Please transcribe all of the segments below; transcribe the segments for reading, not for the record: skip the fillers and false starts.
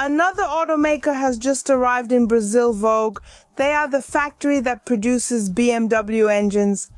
Another automaker has just arrived in Brazil, Vogue. They are the factory that produces BMW engines.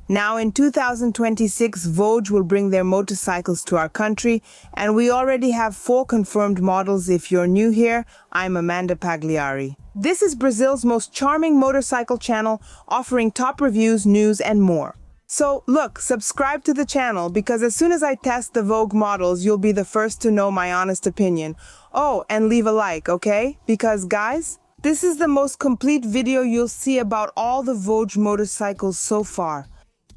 Now in 2026, Voge will bring their motorcycles to our country, and we already have 4 confirmed models. If you're new here, I'm Amanda Pagliari. This is Brazil's most charming motorcycle channel, offering top reviews, news, and more. So look, subscribe to the channel because as soon as I test the Vogue models, you'll be the first to know my honest opinion. Oh, and leave a like, okay? Because guys, this is the most complete video you'll see about all the Vogue motorcycles so far.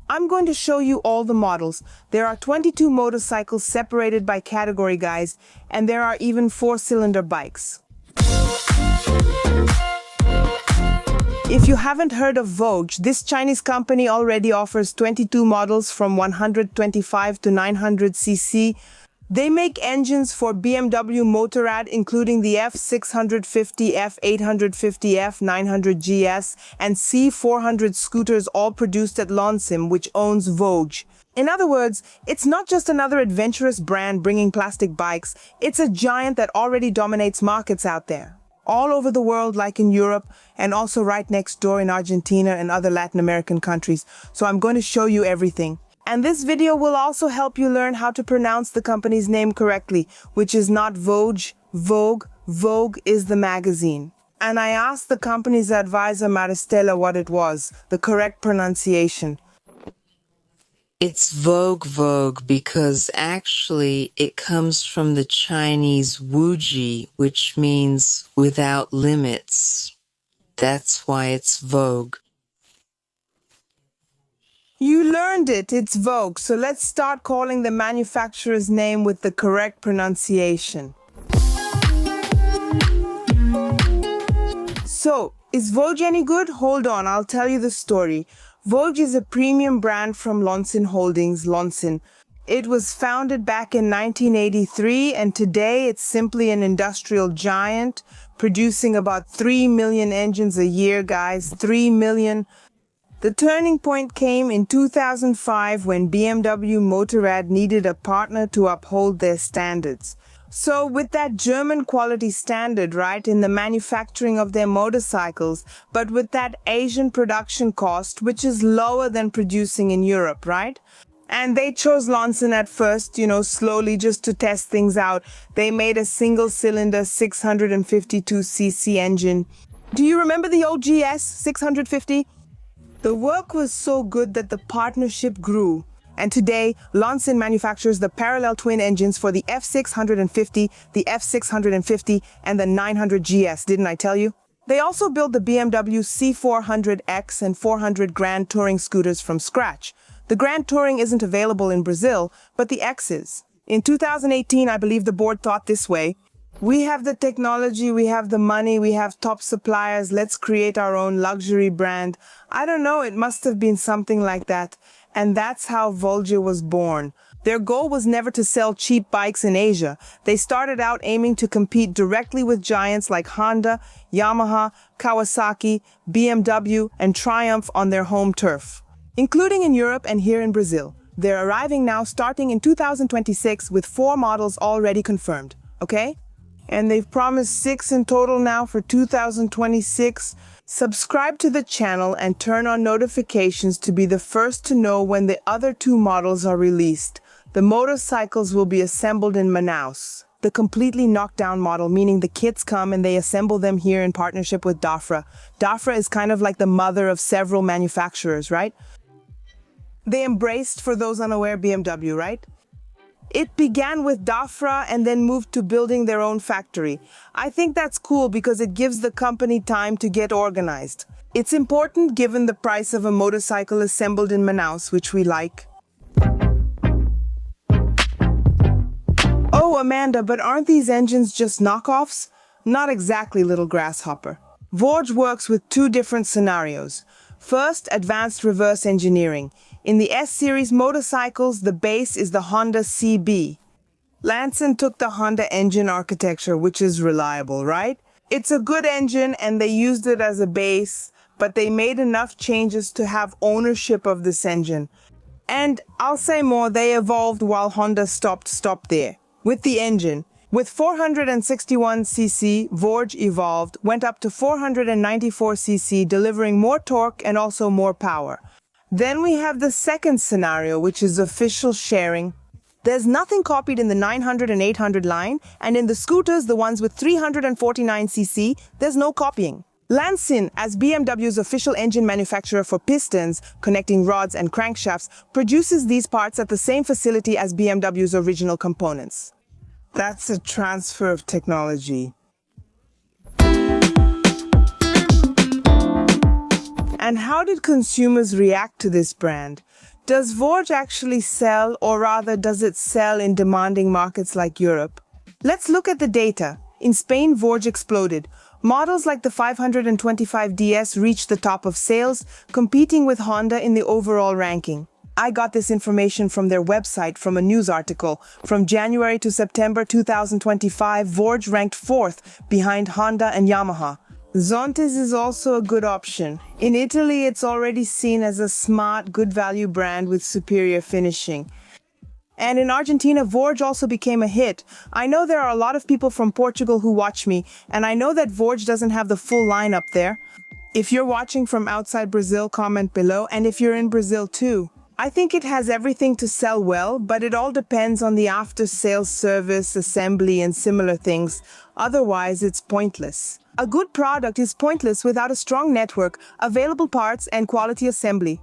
I'm going to show you all the models. There are 22 motorcycles separated by category, guys, and there are even 4-cylinder bikes. If you haven't heard of Voge, this Chinese company already offers 22 models from 125 to 900 cc. They make engines for BMW-powered, including the F650, F850, F900GS, and C400 scooters, all produced at Lonsin, which owns Voge. In other words, it's not just another adventurous brand bringing plastic bikes, it's a giant that already dominates markets out there, all over the world, like in Europe, and also right next door in Argentina and other Latin American countries. So I'm going to show you everything. And this video will also help you learn how to pronounce the company's name correctly, which is not Voge, Vogue. Vogue is the magazine. And I asked the company's advisor Maristela what it was, the correct pronunciation. It's Vogue because actually it comes from the Chinese Wuji, which means without limits. That's why it's Vogue. You learned it, it's Vogue, so let's start calling the manufacturer's name with the correct pronunciation. So, is Voge any good? Hold on, I'll tell you the story. Voge is a premium brand from Lonsin Holdings, Lonsin. It was founded back in 1983, and today it's simply an industrial giant, producing about 3 million engines a year, guys, 3 million. The turning point came in 2005 when BMW-powered needed a partner to uphold their standards. So with that German quality standard, right, in the manufacturing of their motorcycles, but with that Asian production cost, which is lower than producing in Europe, right? And they chose Lonsin at first, slowly just to test things out. They made a single-cylinder 652cc engine. Do you remember the old GS 650? The work was so good that the partnership grew, and today, Lonsin manufactures the parallel twin engines for the F650, the F650, and the 900GS, didn't I tell you? They also build the BMW C400X and 400 Grand Touring scooters from scratch. The Grand Touring isn't available in Brazil, but the X is. In 2018, I believe the board thought this way: we have the technology, we have the money, we have top suppliers, let's create our own luxury brand. I don't know, it must have been something like that. And that's how Voge was born. Their goal was never to sell cheap bikes in Asia. They started out aiming to compete directly with giants like Honda, Yamaha, Kawasaki, BMW, and Triumph on their home turf, including in Europe and here in Brazil. They're arriving now starting in 2026 with 4 models already confirmed, okay? And they've promised 6 in total now for 2026. Subscribe to the channel and turn on notifications to be the first to know when the other 2 models are released. The motorcycles will be assembled in Manaus. The completely knockdown model, meaning the kits come and they assemble them here in partnership with Dafra. Dafra is kind of like the mother of several manufacturers, right? They embraced, for those unaware, BMW, right? It began with Dafra and then moved to building their own factory. I think that's cool because it gives the company time to get organized. It's important given the price of a motorcycle assembled in Manaus, which we like. Oh, Amanda, but aren't these engines just knockoffs? Not exactly, little grasshopper. Voge works with 2 different scenarios. First, advanced reverse engineering. In the S-Series motorcycles, the base is the Honda CB. Lonsin took the Honda engine architecture, which is reliable, right? It's a good engine and they used it as a base, but they made enough changes to have ownership of this engine. And I'll say more, they evolved while Honda stopped there. With the engine, With 461cc, Voge evolved, went up to 494cc, delivering more torque and also more power. Then we have the second scenario, which is official sharing. There's nothing copied in the 900 and 800 line, and in the scooters, the ones with 349cc, there's no copying. Lonsin, as BMW's official engine manufacturer for pistons, connecting rods and crankshafts, produces these parts at the same facility as BMW's original components. That's a transfer of technology. And how did consumers react to this brand? Does Voge actually sell, or rather does it sell in demanding markets like Europe? Let's look at the data. In Spain, Voge exploded. Models like the 525 DS reached the top of sales, competing with Honda in the overall ranking. I got this information from their website from a news article. From January to September 2025, Voge ranked 4th behind Honda and Yamaha. Zontes is also a good option. In Italy, it's already seen as a smart, good value brand with superior finishing. And in Argentina, Voge also became a hit. I know there are a lot of people from Portugal who watch me, and I know that Voge doesn't have the full lineup there. If you're watching from outside Brazil, comment below, and if you're in Brazil too. I think it has everything to sell well, but it all depends on the after-sales service, assembly, and similar things. Otherwise, it's pointless. A good product is pointless without a strong network, available parts, and quality assembly.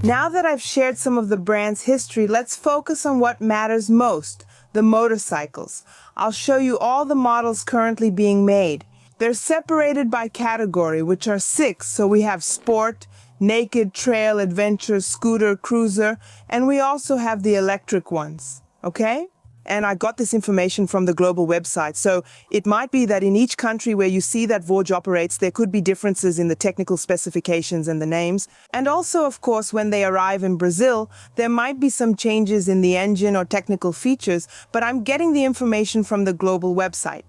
Now that I've shared some of the brand's history, let's focus on what matters most, the motorcycles. I'll show you all the models currently being made. They're separated by category, which are 6, so we have sport, naked, trail, adventure, scooter, cruiser, and we also have the electric ones, okay? And I got this information from the global website, so it might be that in each country where you see that Voge operates, there could be differences in the technical specifications and the names. And also, of course, when they arrive in Brazil, there might be some changes in the engine or technical features, but I'm getting the information from the global website.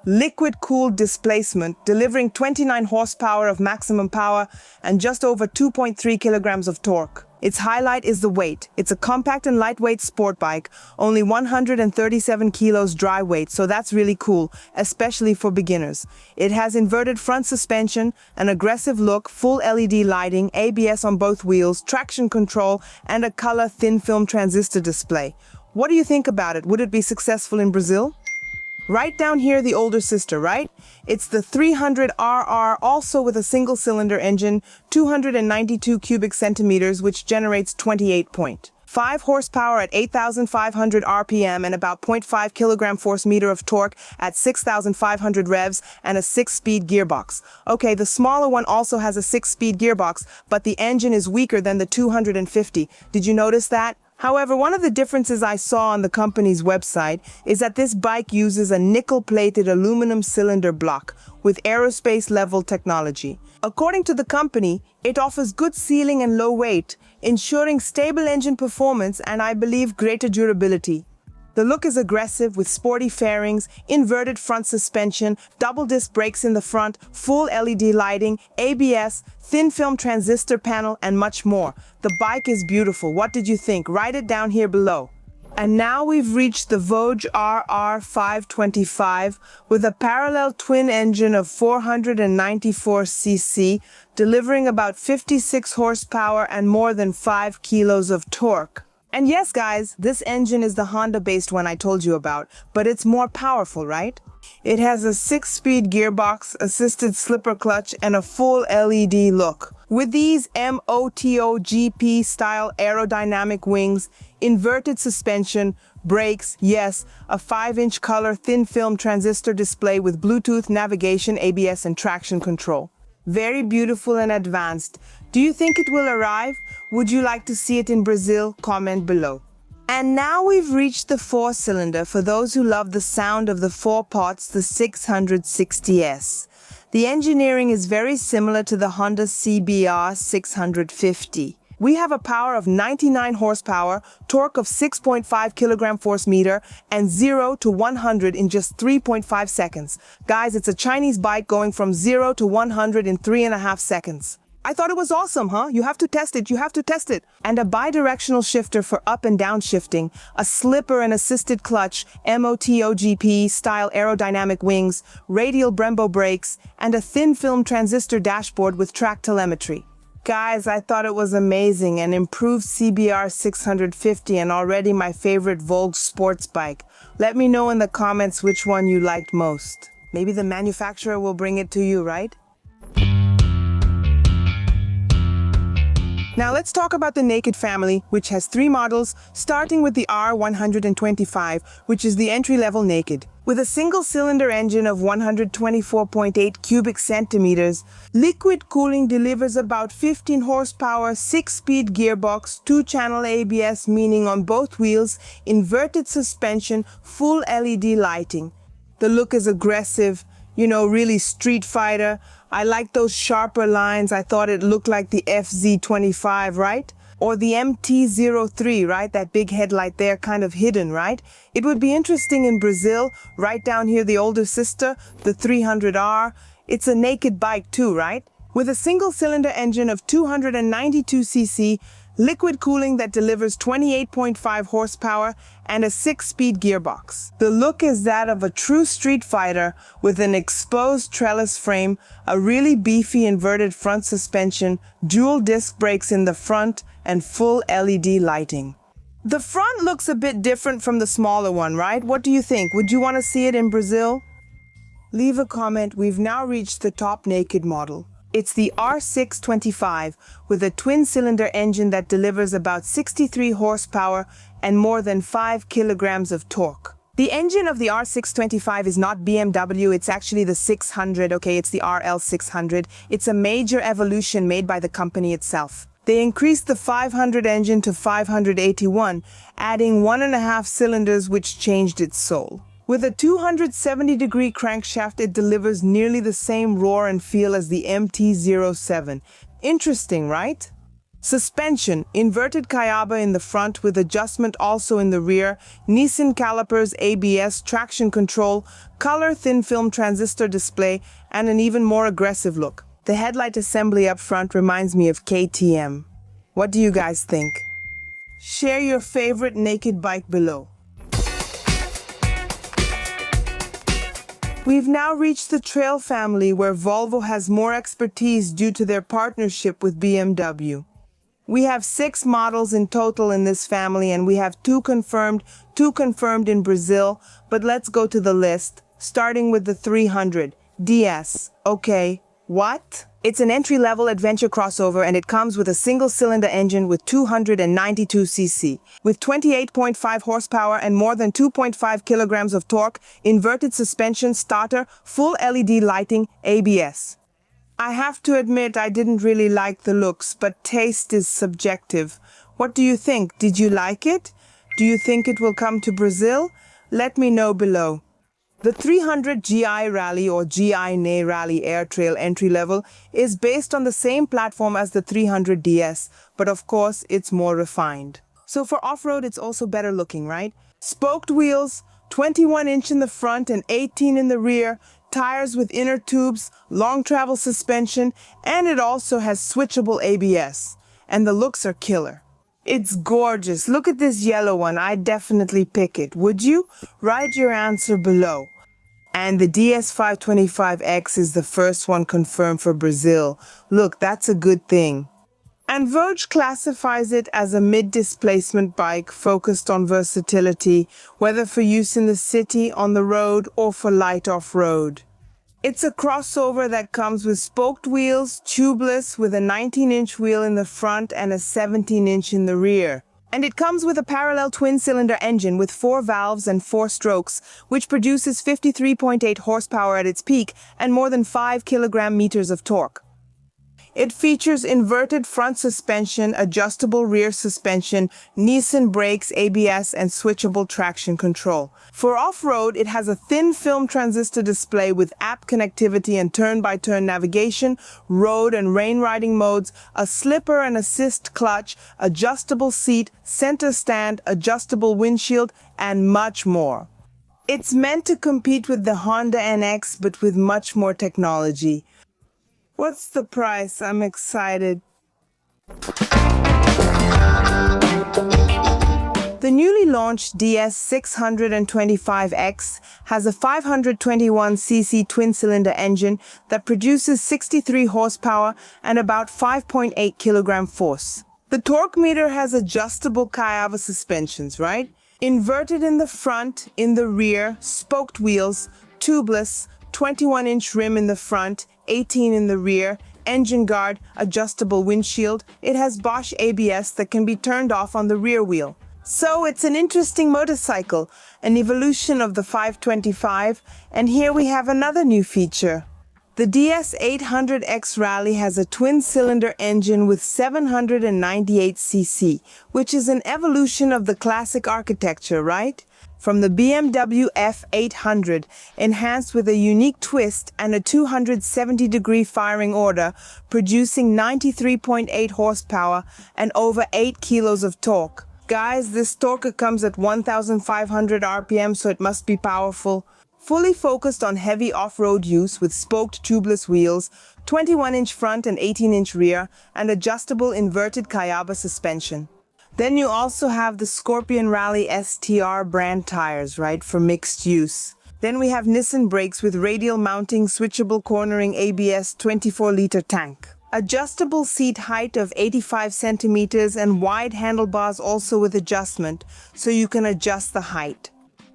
Liquid-cooled displacement, delivering 29 horsepower of maximum power and just over 2.3 kilograms of torque. Its highlight is the weight. It's a compact and lightweight sport bike, only 137 kilos dry weight, so that's really cool, especially for beginners. It has inverted front suspension, an aggressive look, full LED lighting, ABS on both wheels, traction control, and a color thin film transistor display. What do you think about it? Would it be successful in Brazil? Right down here, the older sister, right? It's the 300RR, also with a single-cylinder engine, 292 cubic centimeters, which generates 28.5 horsepower at 8,500 RPM and about 0.5 kilogram force-meter of torque at 6,500 revs and a 6-speed gearbox. Okay, the smaller one also has a 6-speed gearbox, but the engine is weaker than the 250. Did you notice that? However, one of the differences I saw on the company's website is that this bike uses a nickel-plated aluminum cylinder block with aerospace-level technology. According to the company, it offers good sealing and low weight, ensuring stable engine performance and, I believe, greater durability. The look is aggressive with sporty fairings, inverted front suspension, double disc brakes in the front, full LED lighting, ABS, thin film transistor panel, and much more. The bike is beautiful. What did you think? Write it down here below. And now we've reached the Voge RR525 with a parallel twin engine of 494cc, delivering about 56 horsepower and more than 5 kilos of torque. And yes, guys, this engine is the Honda-based one I told you about, but it's more powerful, right? It has a 6-speed gearbox, assisted slipper clutch, and a full LED look. With these MotoGP-style aerodynamic wings, inverted suspension, brakes, yes, a 5-inch color thin film transistor display with Bluetooth navigation, ABS, and traction control. Very beautiful and advanced. Do you think it will arrive? Would you like to see it in Brazil? Comment below. And now we've reached the 4-cylinder for those who love the sound of the 4 pots, the 660S. The engineering is very similar to the Honda CBR 650. We have a power of 99 horsepower, torque of 6.5 kilogram force meter, and 0 to 100 in just 3.5 seconds. Guys, it's a Chinese bike going from 0 to 100 in 3.5 seconds. I thought it was awesome, huh? You have to test it, you have to test it. And a bidirectional shifter for up and down shifting, a slipper and assisted clutch, MOTOGP style aerodynamic wings, radial Brembo brakes, and a thin film transistor dashboard with track telemetry. Guys, I thought it was amazing, an improved CBR 650 and already my favorite Vogue sports bike. Let me know in the comments which one you liked most. Maybe the manufacturer will bring it to you, right? Now let's talk about the Naked family, which has 3 models, starting with the R125, which is the entry-level Naked. With a single-cylinder engine of 124.8 cubic centimeters, liquid cooling delivers about 15 horsepower, 6-speed gearbox, 2-channel ABS, meaning on both wheels, inverted suspension, full LED lighting. The look is aggressive, really Street Fighter. I like those sharper lines. I thought it looked like the FZ25, right? Or the MT-03, right? That big headlight there, kind of hidden, right? It would be interesting in Brazil. Right down here, the older sister, the 300R. It's a naked bike too, right? With a single-cylinder engine of 292 cc, liquid cooling that delivers 28.5 horsepower, and a 6-speed gearbox. The look is that of a true Street Fighter with an exposed trellis frame, a really beefy inverted front suspension, dual disc brakes in the front, and full LED lighting. The front looks a bit different from the smaller one, right? What do you think? Would you want to see it in Brazil? Leave a comment. We've now reached the top naked model. It's the R625 with a twin-cylinder engine that delivers about 63 horsepower and more than 5 kilograms of torque. The engine of the R625 is not BMW, it's actually the 600, okay, it's the RL600. It's a major evolution made by the company itself. They increased the 500 engine to 581, adding 1.5 cylinders which changed its soul. With a 270-degree crankshaft, it delivers nearly the same roar and feel as the MT-07. Interesting, right? Suspension, inverted Kayaba in the front with adjustment also in the rear, Nissan calipers, ABS, traction control, color thin film transistor display, and an even more aggressive look. The headlight assembly up front reminds me of KTM. What do you guys think? Share your favorite naked bike below. We've now reached the Trail family, where Volvo has more expertise due to their partnership with BMW. We have 6 models in total in this family, and we have 2 confirmed in Brazil, but let's go to the list, starting with the 300 DS. Okay, what? It's an entry-level adventure crossover, and it comes with a single-cylinder engine with 292 cc, with 28.5 horsepower and more than 2.5 kilograms of torque, inverted suspension, starter, full LED lighting, ABS. I have to admit I didn't really like the looks, but taste is subjective. What do you think? Did you like it? Do you think it will come to Brazil? Let me know below. The 300 GI Rally or GI NE Rally Air Trail entry level is based on the same platform as the 300 DS, but of course it's more refined. So for off-road it's also better looking, right? Spoked wheels, 21-inch in the front and 18 in the rear, tires with inner tubes, long travel suspension, and it also has switchable ABS. And the looks are killer. It's gorgeous. Look at this yellow one. I'd definitely pick it. Would you? Write your answer below. And the DS900X is the first one confirmed for Brazil. Look, that's a good thing. And Voge classifies it as a mid-displacement bike focused on versatility, whether for use in the city, on the road, or for light off-road. It's a crossover that comes with spoked wheels, tubeless, with a 19-inch wheel in the front and a 17-inch in the rear. And it comes with a parallel twin-cylinder engine with 4 valves and 4 strokes, which produces 53.8 horsepower at its peak and more than 5 kilogram-meters of torque. It features inverted front suspension, adjustable rear suspension, Nissan brakes, ABS, and switchable traction control. For off-road, it has a thin film transistor display with app connectivity and turn-by-turn navigation, road and rain riding modes, a slipper and assist clutch, adjustable seat, center stand, adjustable windshield, and much more. It's meant to compete with the Honda NX, but with much more technology. What's the price? I'm excited. The newly launched DS900X has a 521cc twin-cylinder engine that produces 63 horsepower and about 5.8 kilogram force. The torque meter has adjustable Kayava suspensions, right? Inverted in the front, in the rear, spoked wheels, tubeless, 21-inch rim in the front, 18 in the rear, engine guard, adjustable windshield. It has Bosch ABS that can be turned off on the rear wheel. So it's an interesting motorcycle, an evolution of the 525, and here we have another new feature. The DS900X Rally has a twin-cylinder engine with 798cc, which is an evolution of the classic architecture, right? From the BMW F800, enhanced with a unique twist and a 270-degree firing order, producing 93.8 horsepower and over 8 kilos of torque. Guys, this torque comes at 1,500 RPM, so it must be powerful. Fully focused on heavy off-road use with spoked tubeless wheels, 21-inch front and 18-inch rear, and adjustable inverted Kayaba suspension. Then you also have the Scorpion Rally STR brand tires, right, for mixed use. Then we have Nissan brakes with radial mounting, switchable cornering ABS 24-liter tank. Adjustable seat height of 85 centimeters and wide handlebars also with adjustment, so you can adjust the height.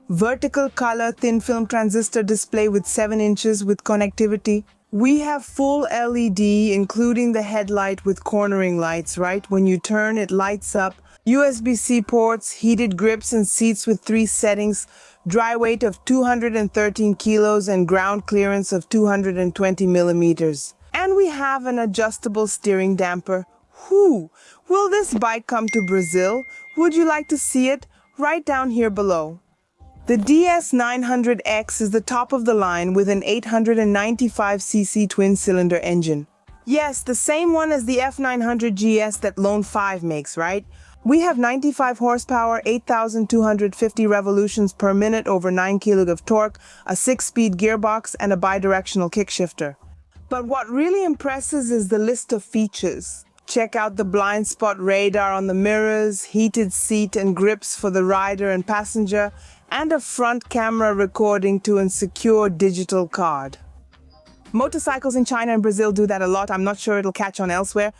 Vertical color thin film transistor display with 7 inches with connectivity. We have full LED, including the headlight with cornering lights, right? When you turn, it lights up. USB-C ports, heated grips and seats with 3 settings, dry weight of 213 kilos and ground clearance of 220 millimeters. And we have an adjustable steering damper. Whew! Will this bike come to Brazil? Would you like to see it? Write down here below. The DS900X is the top of the line with an 895cc twin-cylinder engine. Yes, the same one as the F900 GS that Lone 5 makes, right? We have 95 horsepower, 8,250 revolutions per minute over 9 kg of torque, a 6-speed gearbox, and a bidirectional kickshifter. But what really impresses is the list of features. Check out the blind spot radar on the mirrors, heated seat and grips for the rider and passenger, and a front camera recording to a secure digital card. Motorcycles in China and Brazil do that a lot. I'm not sure it'll catch on elsewhere.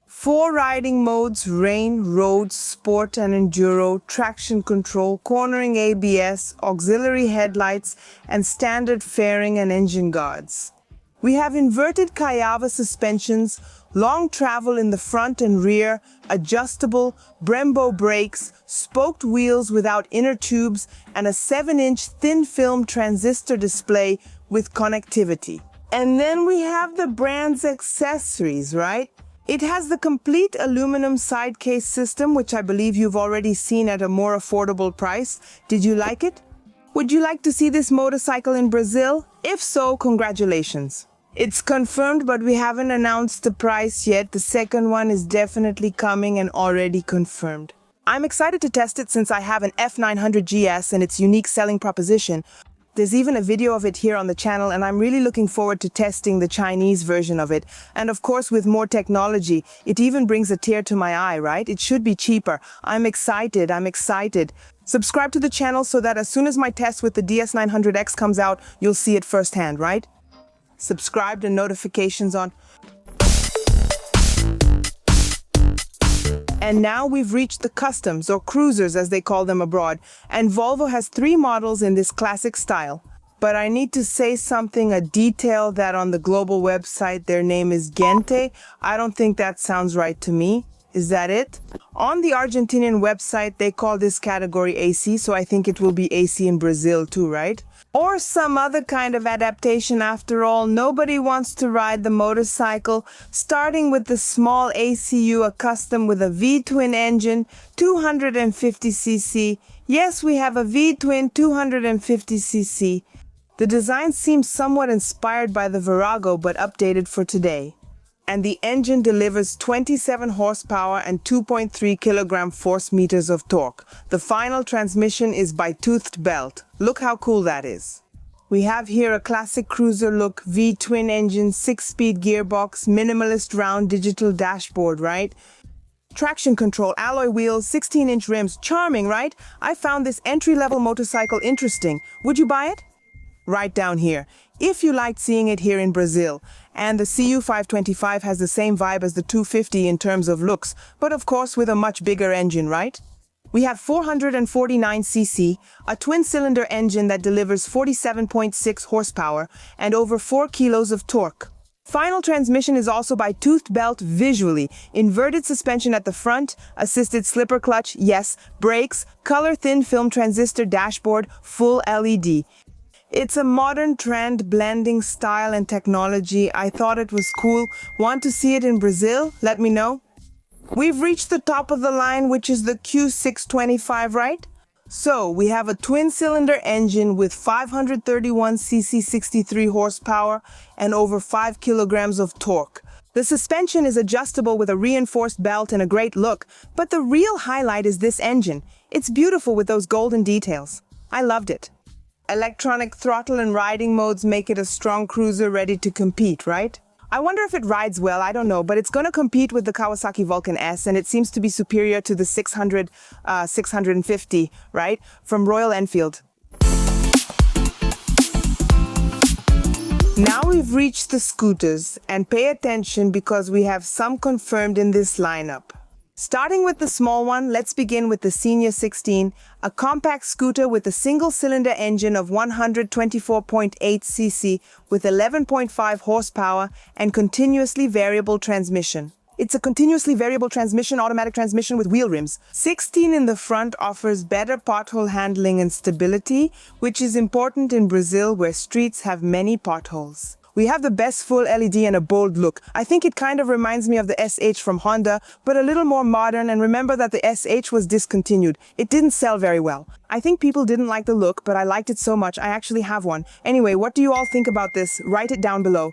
4 riding modes: rain, road, sport and enduro, traction control, cornering ABS, auxiliary headlights, and standard fairing and engine guards. We have inverted Kayava suspensions, long travel in the front and rear, adjustable Brembo brakes, spoked wheels without inner tubes, and a 7-inch thin film transistor display with connectivity. And then we have the brand's accessories, right? It has the complete aluminum side case system, which I believe you've already seen at a more affordable price. Did you like it? Would you like to see this motorcycle in Brazil? If so, congratulations. It's confirmed, but we haven't announced the price yet. The second one is definitely coming and already confirmed. I'm excited to test it since I have an F900 GS and its unique selling proposition. There's even a video of it here on the channel, and I'm really looking forward to testing the Chinese version of it. And of course, with more technology, it even brings a tear to my eye, right? It should be cheaper. I'm excited. Subscribe to the channel so that as soon as my test with the DS900X comes out, you'll see it firsthand, right? Subscribed and notifications on. And now we've reached the customs, or cruisers as they call them abroad, and Volvo has 3 models in this classic style. But I need to say something, a detail that on the global website their name is Gente. I don't think that sounds right to me. Is that it? On the Argentinian website, they call this category AC, so I think it will be AC in Brazil too, right? Or some other kind of adaptation after all. Nobody wants to ride the motorcycle, starting with the small ACU, a custom with a V-twin engine, 250cc. Yes, we have a V-twin 250cc. The design seems somewhat inspired by the Virago, but updated for today. And the engine delivers 27 horsepower and 2.3 kilogram force meters of torque. The final transmission is by toothed belt. Look how cool that is. We have here a classic cruiser look, V-twin engine, 6-speed gearbox, minimalist round digital dashboard, right? Traction control, alloy wheels, 16-inch rims. Charming, right? I found this entry-level motorcycle interesting. Would you buy it? Right down here, if you liked seeing it here in Brazil. And the CU525 has the same vibe as the 250 in terms of looks, but of course with a much bigger engine, right? We have 449cc, a twin-cylinder engine that delivers 47.6 horsepower and over 4 kilos of torque. Final transmission is also by toothed belt visually. Inverted suspension at the front, assisted slipper clutch, yes, brakes, color thin film transistor dashboard, full LED. It's a modern trend blending style and technology. I thought it was cool. Want to see it in Brazil? Let me know. We've reached the top of the line, which is the Q625, right? So we have a twin-cylinder engine with 531cc 63 horsepower and over 5 kilograms of torque. The suspension is adjustable with a reinforced belt and a great look, but the real highlight is this engine. It's beautiful with those golden details. I loved it. Electronic throttle and riding modes make it a strong cruiser ready to compete, right? I wonder if it rides well, I don't know, but it's going to compete with the Kawasaki Vulcan S, and it seems to be superior to the 650, right? From Royal Enfield. Now we've reached the scooters, and pay attention because we have some confirmed in this lineup. Starting with the small one, let's begin with the Senior 16, a compact scooter with a single-cylinder engine of 124.8 cc with 11.5 horsepower and continuously variable transmission. It's a continuously variable transmission, automatic transmission with wheel rims. 16 in the front offers better pothole handling and stability, which is important in Brazil where streets have many potholes. We have the best full LED and a bold look. I think it kind of reminds me of the SH from Honda, but a little more modern, and remember that the SH was discontinued. It didn't sell very well. I think people didn't like the look, but I liked it so much I actually have one. Anyway, what do you all think about this? Write it down below.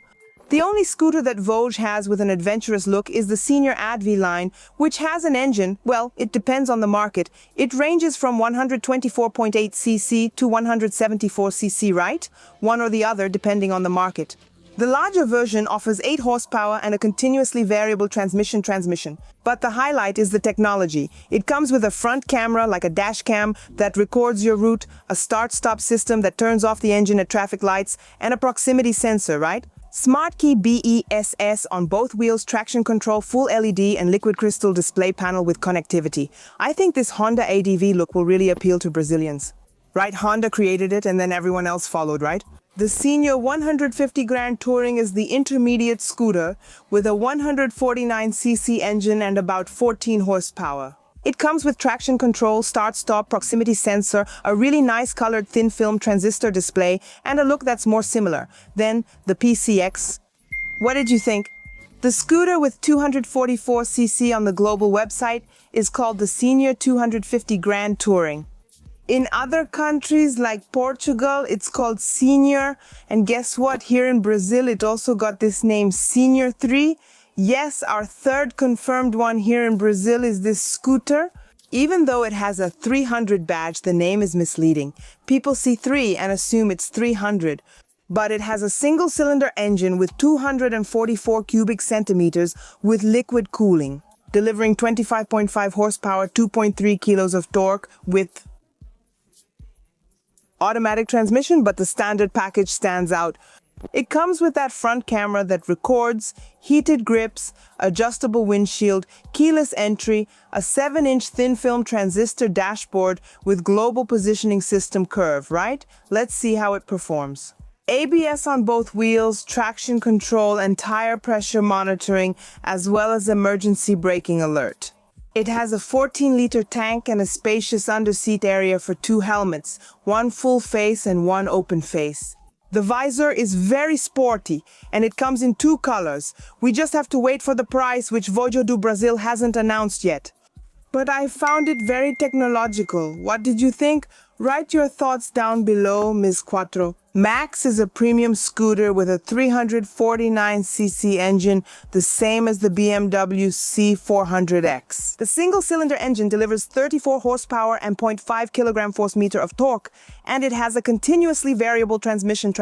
The only scooter that Voge has with an adventurous look is the Senior Adv line, which has an engine, well, it depends on the market. It ranges from 124.8 cc to 174 cc, right? One or the other, depending on the market. The larger version offers 8 horsepower and a continuously variable transmission. But the highlight is the technology. It comes with a front camera like a dash cam that records your route, a start-stop system that turns off the engine at traffic lights, and a proximity sensor, right? Smart Key BESS on both wheels, traction control, full LED, and liquid crystal display panel with connectivity. I think this Honda ADV look will really appeal to Brazilians. Right, Honda created it and then everyone else followed, right? The Senior 150 Grand Touring is the intermediate scooter with a 149cc engine and about 14 horsepower. It comes with traction control, start-stop, proximity sensor, a really nice colored thin film transistor display, and a look that's more similar than the PCX. What did you think? The scooter with 244cc on the global website is called the Senior 250 Grand Touring. In other countries like Portugal, it's called Senior. And guess what? Here in Brazil, it also got this name Senior 3. Yes, our third confirmed one here in Brazil is this scooter. Even though it has a 300 badge, the name is misleading. People see 3 and assume it's 300. But it has a single-cylinder engine with 244 cubic centimeters with liquid cooling, delivering 25.5 horsepower, 2.3 kilos of torque with automatic transmission, but the standard package stands out. It comes with that front camera that records, heated grips, adjustable windshield, keyless entry, a 7-inch thin film transistor dashboard with global positioning system curve, right? Let's see how it performs. ABS on both wheels, traction control, and tire pressure monitoring, as well as emergency braking alert. It has a 14-liter tank and a spacious underseat area for 2 helmets, one full face and one open face. The visor is very sporty, and it comes in 2 colors. We just have to wait for the price, which Voge do Brazil hasn't announced yet. But I found it very technological. What did you think? Write your thoughts down below, Ms. Quattro. Max is a premium scooter with a 349cc engine, the same as the BMW C400X. The single-cylinder engine delivers 34 horsepower and 0.5 kilogram force-meter of torque, and it has a continuously variable transmission,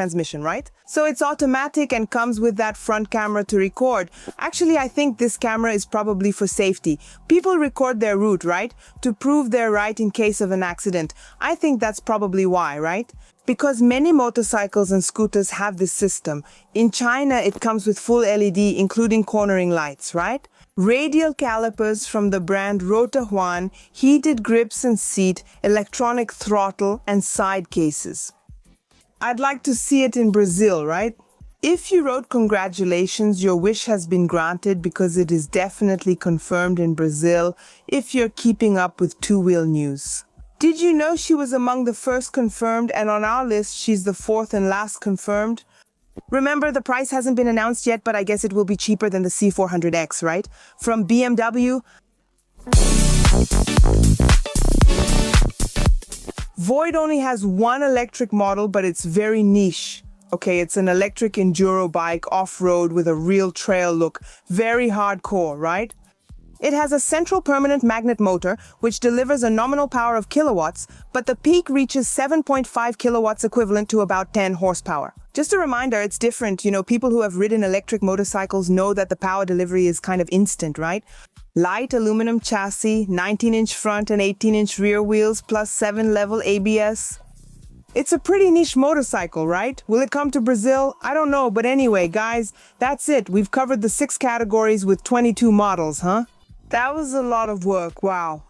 right? So it's automatic and comes with that front camera to record. Actually, I think this camera is probably for safety. People record their route, right? To prove they're right in case of an accident. I think that's probably why, right? Because many motorcycles and scooters have this system. In China, it comes with full LED, including cornering lights, right? Radial calipers from the brand Rotahuan, heated grips and seat, electronic throttle, and side cases. I'd like to see it in Brazil, right? If you wrote congratulations, your wish has been granted because it is definitely confirmed in Brazil if you're keeping up with two-wheel news. Did you know she was among the first confirmed, and on our list, she's the 4th and last confirmed? Remember, the price hasn't been announced yet, but I guess it will be cheaper than the C400X, right? From BMW. Void only has one electric model, but it's very niche. Okay, it's an electric enduro bike off-road with a real trail look. Very hardcore, right? It has a central permanent magnet motor, which delivers a nominal power of kilowatts, but the peak reaches 7.5 kilowatts, equivalent to about 10 horsepower. Just a reminder, it's different. You know, people who have ridden electric motorcycles know that the power delivery is kind of instant, right? Light aluminum chassis, 19-inch front and 18-inch rear wheels, plus 7-level ABS. It's a pretty niche motorcycle, right? Will it come to Brazil? I don't know, but anyway, guys, that's it. We've covered the 6 categories with 22 models, huh? That was a lot of work, wow.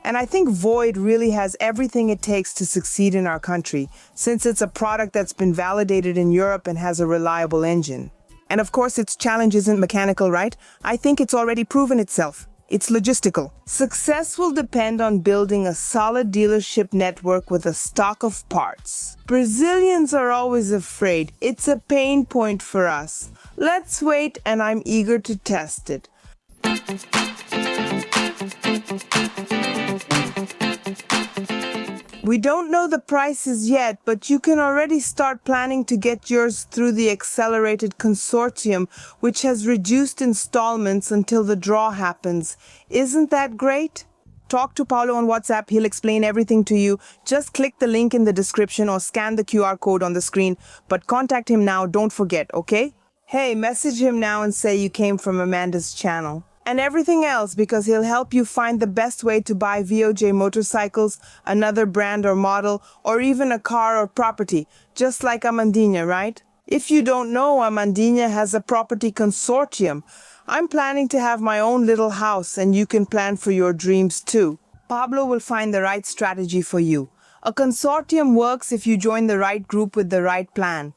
And I think Void really has everything it takes to succeed in our country, since it's a product that's been validated in Europe and has a reliable engine. And of course, its challenge isn't mechanical, right? I think it's already proven itself. It's logistical. Success will depend on building a solid dealership network with a stock of parts. Brazilians are always afraid. It's a pain point for us. Let's wait, and I'm eager to test it. We don't know the prices yet, but you can already start planning to get yours through the accelerated consortium, which has reduced installments until the draw happens. Isn't that great? Talk to Paulo on WhatsApp. He'll explain everything to you. Just click the link in the description or scan the QR code on the screen. But contact him now, don't forget, okay? Hey, message him now and say you came from Amanda's channel. And everything else, because he'll help you find the best way to buy Voge motorcycles, another brand or model, or even a car or property, just like Amandinha, right? If you don't know, Amandinha has a property consortium. I'm planning to have my own little house, and you can plan for your dreams too. Pablo will find the right strategy for you. A consortium works if you join the right group with the right plan.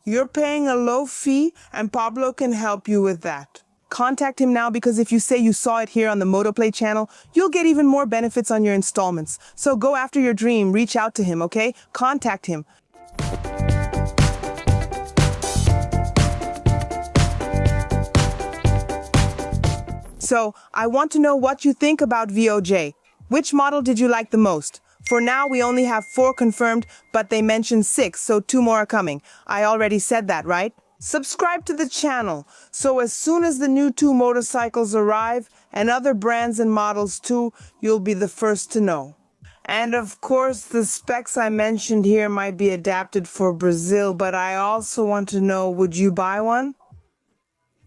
You're paying a low fee, and Pablo can help you with that. Contact him now, because if you say you saw it here on the Motoplay channel, you'll get even more benefits on your installments. So go after your dream, reach out to him, okay? Contact him. So, I want to know what you think about Voge. Which model did you like the most? For now, we only have 4 confirmed, but they mentioned 6, so 2 more are coming. I already said that, right? Subscribe to the channel, so as soon as the new 2 motorcycles arrive, and other brands and models too, you'll be the first to know. And of course, the specs I mentioned here might be adapted for Brazil, but I also want to know, would you buy one?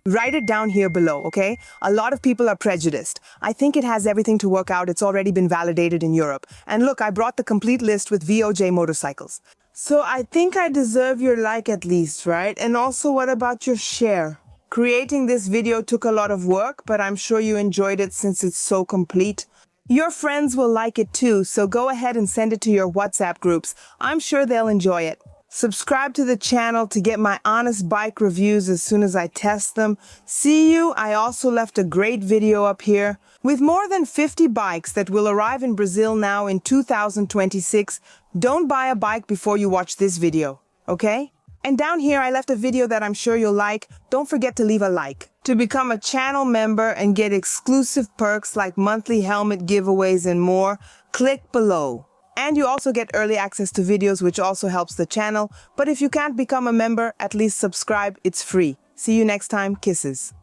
Write it down here below, okay? A lot of people are prejudiced. I think it has everything to work out. It's already been validated in Europe. And look, I brought the complete list with Voge motorcycles. So I think I deserve your like at least, right? And also, what about your share? Creating this video took a lot of work, but I'm sure you enjoyed it since it's so complete. Your friends will like it too, so go ahead and send it to your WhatsApp groups. I'm sure they'll enjoy it. Subscribe to the channel to get my honest bike reviews as soon as I test them. See you. I also left a great video up here with more than 50 bikes that will arrive in Brazil now in 2026. Don't buy a bike before you watch this video, okay? And down here I left a video that I'm sure you'll like. Don't forget to leave a like. To become a channel member and get exclusive perks like monthly helmet giveaways and more, click below. And you also get early access to videos, which also helps the channel. But if you can't become a member, at least subscribe. It's free. See you next time. Kisses.